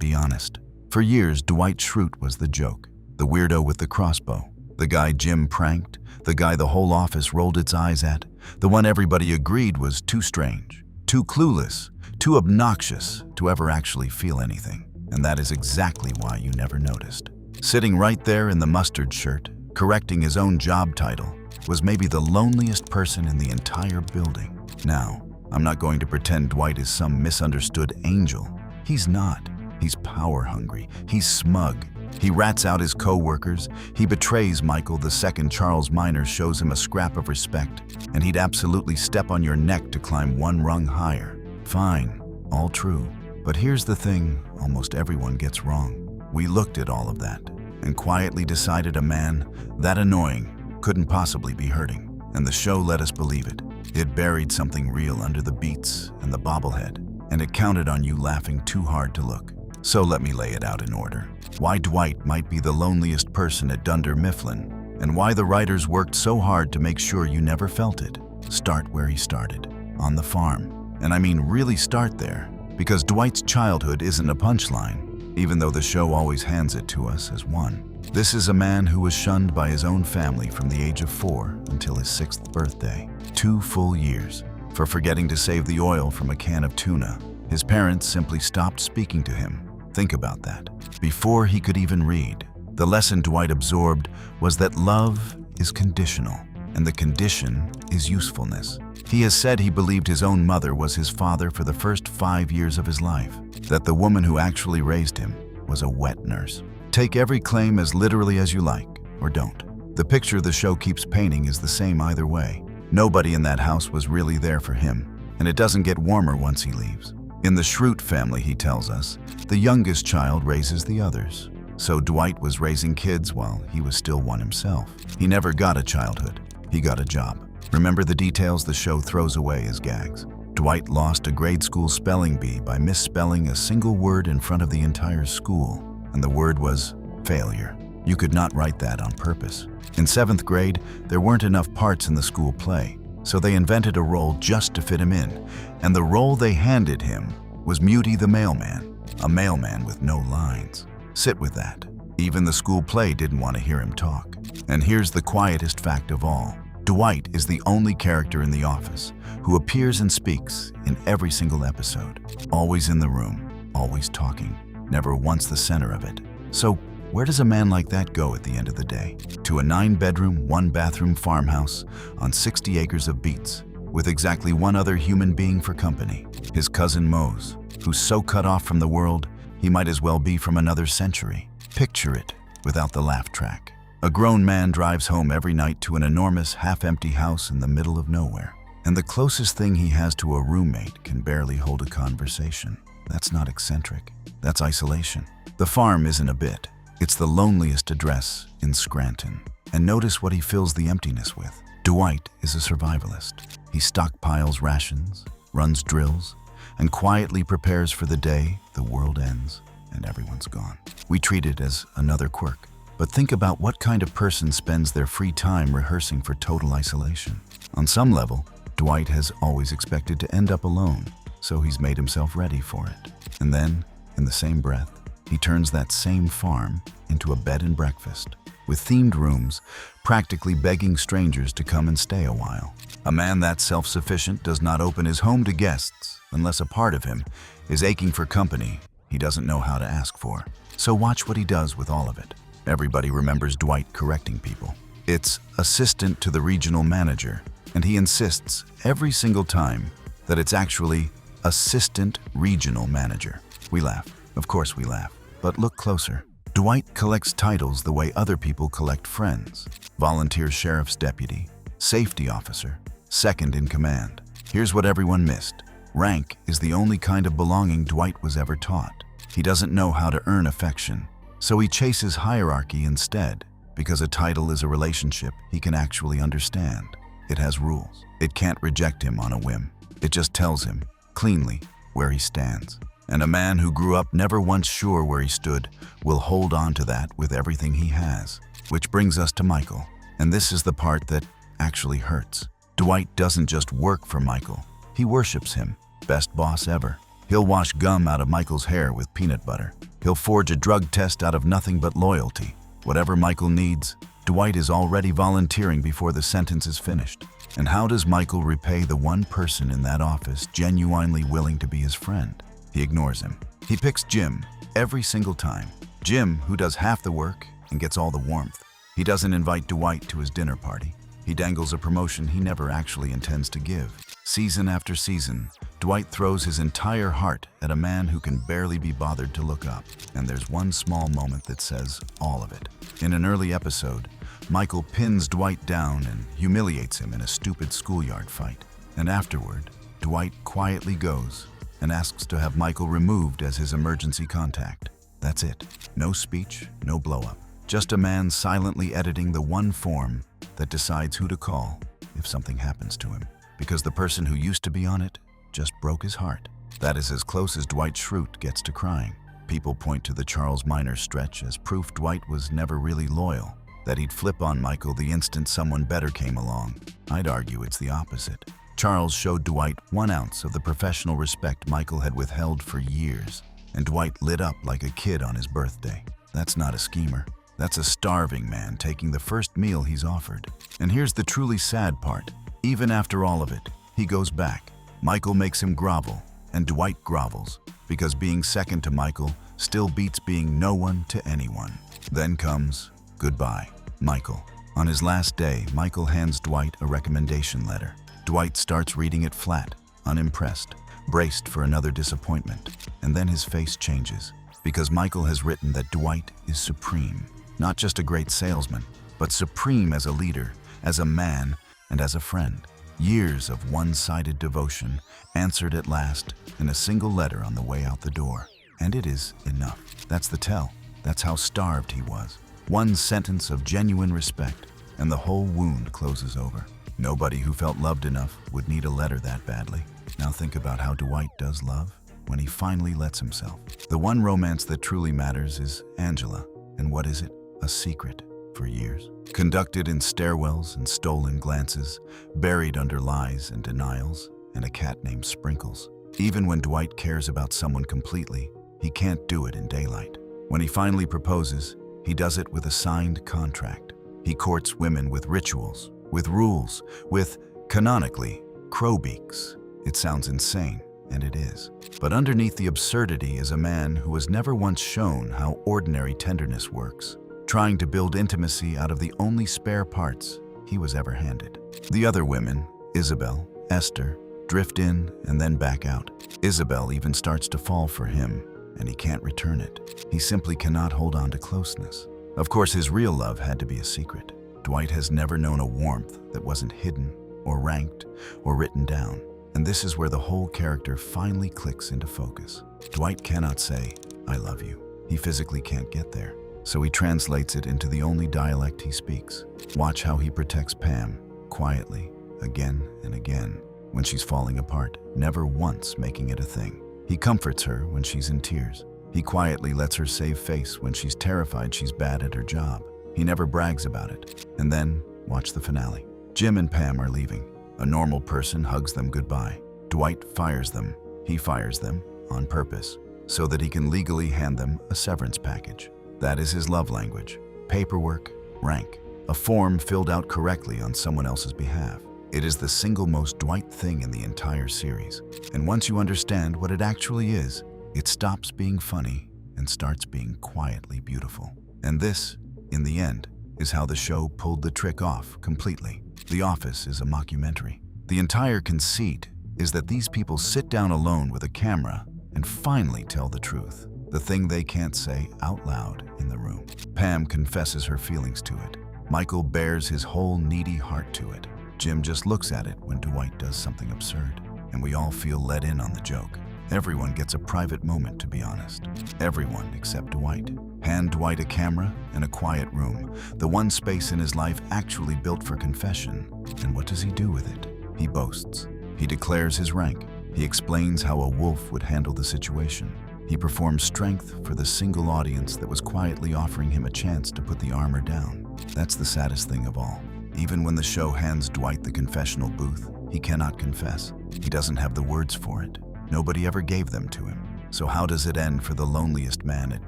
be honest. For years, Dwight Schrute was the joke, the weirdo with the crossbow, the guy Jim pranked, the guy the whole office rolled its eyes at, the one everybody agreed was too strange, too clueless, too obnoxious to ever actually feel anything. And that is exactly why you never noticed. Sitting right there in the mustard shirt, correcting his own job title, was maybe the loneliest person in the entire building. Now, I'm not going to pretend Dwight is some misunderstood angel. He's not. He's power-hungry. He's smug. He rats out his co-workers. He betrays Michael the second Charles Minor shows him a scrap of respect, and he'd absolutely step on your neck to climb one rung higher. Fine, all true. But here's the thing almost everyone gets wrong. We looked at all of that and quietly decided a man that annoying couldn't possibly be hurting. And the show let us believe it. It buried something real under the beats and the bobblehead, and it counted on you laughing too hard to look. So let me lay it out in order. Why Dwight might be the loneliest person at Dunder Mifflin, and why the writers worked so hard to make sure you never felt it. Start where he started, on the farm. And I mean really start there, because Dwight's childhood isn't a punchline, even though the show always hands it to us as one. This is a man who was shunned by his own family from the age of 4 until his 6th birthday. 2 full years. For forgetting to save the oil from a can of tuna. His parents simply stopped speaking to him. Think about that. Before he could even read, the lesson Dwight absorbed was that love is conditional, and the condition is usefulness. He has said he believed his own mother was his father for the first 5 years of his life, that the woman who actually raised him was a wet nurse. Take every claim as literally as you like, or don't. The picture the show keeps painting is the same either way. Nobody in that house was really there for him, and it doesn't get warmer once he leaves. In the Schrute family, he tells us, the youngest child raises the others. So Dwight was raising kids while he was still one himself. He never got a childhood. He got a job. Remember the details the show throws away as gags. Dwight lost a grade school spelling bee by misspelling a single word in front of the entire school, and the word was failure. You could not write that on purpose. In 7th grade, there weren't enough parts in the school play, so they invented a role just to fit him in, and the role they handed him was Muty the mailman, a mailman with no lines. Sit with that. Even the school play didn't want to hear him talk. And here's the quietest fact of all. Dwight is the only character in The Office who appears and speaks in every single episode. Always in the room, always talking, never once the center of it. So where does a man like that go at the end of the day? To a 9-bedroom, 1-bathroom farmhouse on 60 acres of beets, with exactly one other human being for company, his cousin Mose, who's so cut off from the world, he might as well be from another century. Picture it without the laugh track. A grown man drives home every night to an enormous, half-empty house in the middle of nowhere. And the closest thing he has to a roommate can barely hold a conversation. That's not eccentric. That's isolation. The farm isn't a bit. It's the loneliest address in Scranton. And notice what he fills the emptiness with. Dwight is a survivalist. He stockpiles rations, runs drills, and quietly prepares for the day the world ends and everyone's gone. We treat it as another quirk. But think about what kind of person spends their free time rehearsing for total isolation. On some level, Dwight has always expected to end up alone, so he's made himself ready for it. And then, in the same breath, he turns that same farm into a bed and breakfast, with themed rooms, practically begging strangers to come and stay a while. A man that self-sufficient does not open his home to guests unless a part of him is aching for company he doesn't know how to ask for. So watch what he does with all of it. Everybody remembers Dwight correcting people. It's assistant to the regional manager, and he insists every single time that it's actually assistant regional manager. We laugh. Of course we laugh. But look closer. Dwight collects titles the way other people collect friends. Volunteer sheriff's deputy, safety officer, second in command. Here's what everyone missed. Rank is the only kind of belonging Dwight was ever taught. He doesn't know how to earn affection, so he chases hierarchy instead, because a title is a relationship he can actually understand. It has rules. It can't reject him on a whim. It just tells him, cleanly, where he stands. And a man who grew up never once sure where he stood will hold on to that with everything he has. Which brings us to Michael. And this is the part that actually hurts. Dwight doesn't just work for Michael. He worships him. Best boss ever. He'll wash gum out of Michael's hair with peanut butter. He'll forge a drug test out of nothing but loyalty. Whatever Michael needs, Dwight is already volunteering before the sentence is finished. And how does Michael repay the one person in that office genuinely willing to be his friend? He ignores him. He picks Jim every single time. Jim, who does half the work and gets all the warmth. He doesn't invite Dwight to his dinner party. He dangles a promotion he never actually intends to give. Season after season, Dwight throws his entire heart at a man who can barely be bothered to look up. And there's one small moment that says all of it. In an early episode, Michael pins Dwight down and humiliates him in a stupid schoolyard fight. And afterward, Dwight quietly goes and asks to have Michael removed as his emergency contact. That's it. No speech, no blow-up. Just a man silently editing the one form that decides who to call if something happens to him. Because the person who used to be on it just broke his heart. That is as close as Dwight Schrute gets to crying. People point to the Charles Minor stretch as proof Dwight was never really loyal, that he'd flip on Michael the instant someone better came along. I'd argue it's the opposite. Charles showed Dwight 1 ounce of the professional respect Michael had withheld for years, and Dwight lit up like a kid on his birthday. That's not a schemer. That's a starving man taking the first meal he's offered. And here's the truly sad part. Even after all of it, he goes back. Michael makes him grovel, and Dwight grovels, because being second to Michael still beats being no one to anyone. Then comes goodbye, Michael. On his last day, Michael hands Dwight a recommendation letter. Dwight starts reading it flat, unimpressed, braced for another disappointment. And then his face changes, because Michael has written that Dwight is supreme. Not just a great salesman, but supreme as a leader, as a man, and as a friend. Years of one-sided devotion answered at last in a single letter on the way out the door. And it is enough. That's the tell. That's how starved he was. One sentence of genuine respect, and the whole wound closes over. Nobody who felt loved enough would need a letter that badly. Now think about how Dwight does love when he finally lets himself. The one romance that truly matters is Angela. And what is it? A secret for years. Conducted in stairwells and stolen glances, buried under lies and denials, and a cat named Sprinkles. Even when Dwight cares about someone completely, he can't do it in daylight. When he finally proposes, he does it with a signed contract. He courts women with rituals, with rules, with, canonically, crowbeaks. It sounds insane, and it is. But underneath the absurdity is a man who has never once shown how ordinary tenderness works, trying to build intimacy out of the only spare parts he was ever handed. The other women, Isabel, Esther, drift in and then back out. Isabel even starts to fall for him, and he can't return it. He simply cannot hold on to closeness. Of course, his real love had to be a secret. Dwight has never known a warmth that wasn't hidden, or ranked, or written down. And this is where the whole character finally clicks into focus. Dwight cannot say, "I love you." He physically can't get there. So he translates it into the only dialect he speaks. Watch how he protects Pam, quietly, again and again, when she's falling apart, never once making it a thing. He comforts her when she's in tears. He quietly lets her save face when she's terrified she's bad at her job. He never brags about it. And then, watch the finale. Jim and Pam are leaving. A normal person hugs them goodbye. Dwight fires them. He fires them on purpose, so that he can legally hand them a severance package. That is his love language. Paperwork, rank, a form filled out correctly on someone else's behalf. It is the single most Dwight thing in the entire series. And once you understand what it actually is, it stops being funny and starts being quietly beautiful. And this, in the end, is how the show pulled the trick off completely. The Office is a mockumentary. The entire conceit is that these people sit down alone with a camera and finally tell the truth. The thing they can't say out loud in the room. Pam confesses her feelings to it. Michael bears his whole needy heart to it. Jim just looks at it when Dwight does something absurd. And we all feel let in on the joke. Everyone gets a private moment, to be honest. Everyone except Dwight. Hand Dwight a camera and a quiet room, the one space in his life actually built for confession. And what does he do with it? He boasts. He declares his rank. He explains how a wolf would handle the situation. He performs strength for the single audience that was quietly offering him a chance to put the armor down. That's the saddest thing of all. Even when the show hands Dwight the confessional booth, he cannot confess. He doesn't have the words for it. Nobody ever gave them to him. So how does it end for the loneliest man at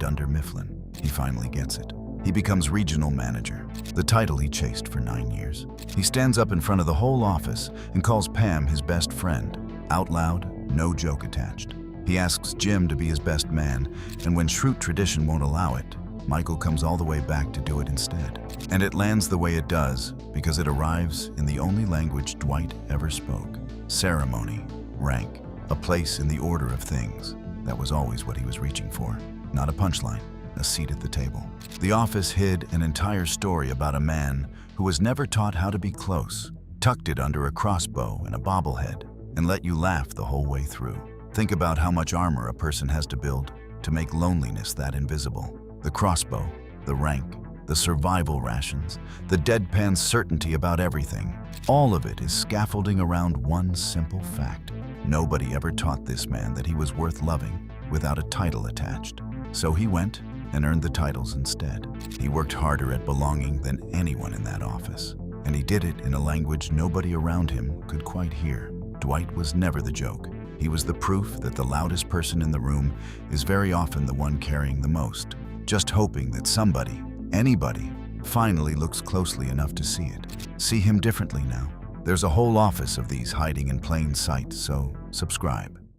Dunder Mifflin? He finally gets it. He becomes regional manager, the title he chased for 9 years. He stands up in front of the whole office and calls Pam his best friend. Out loud, no joke attached. He asks Jim to be his best man, and when Schrute tradition won't allow it, Michael comes all the way back to do it instead. And it lands the way it does because it arrives in the only language Dwight ever spoke. Ceremony, rank, a place in the order of things. That was always what he was reaching for. Not a punchline, a seat at the table. The office hid an entire story about a man who was never taught how to be close, tucked it under a crossbow and a bobblehead, and let you laugh the whole way through. Think about how much armor a person has to build to make loneliness that invisible. The crossbow, the rank, the survival rations, the deadpan certainty about everything. All of it is scaffolding around one simple fact. Nobody ever taught this man that he was worth loving without a title attached. So he went and earned the titles instead. He worked harder at belonging than anyone in that office, and he did it in a language nobody around him could quite hear. Dwight was never the joke. He was the proof that the loudest person in the room is very often the one carrying the most, just hoping that somebody, anybody, finally looks closely enough to see it. See him differently now. There's a whole office of these hiding in plain sight, so subscribe.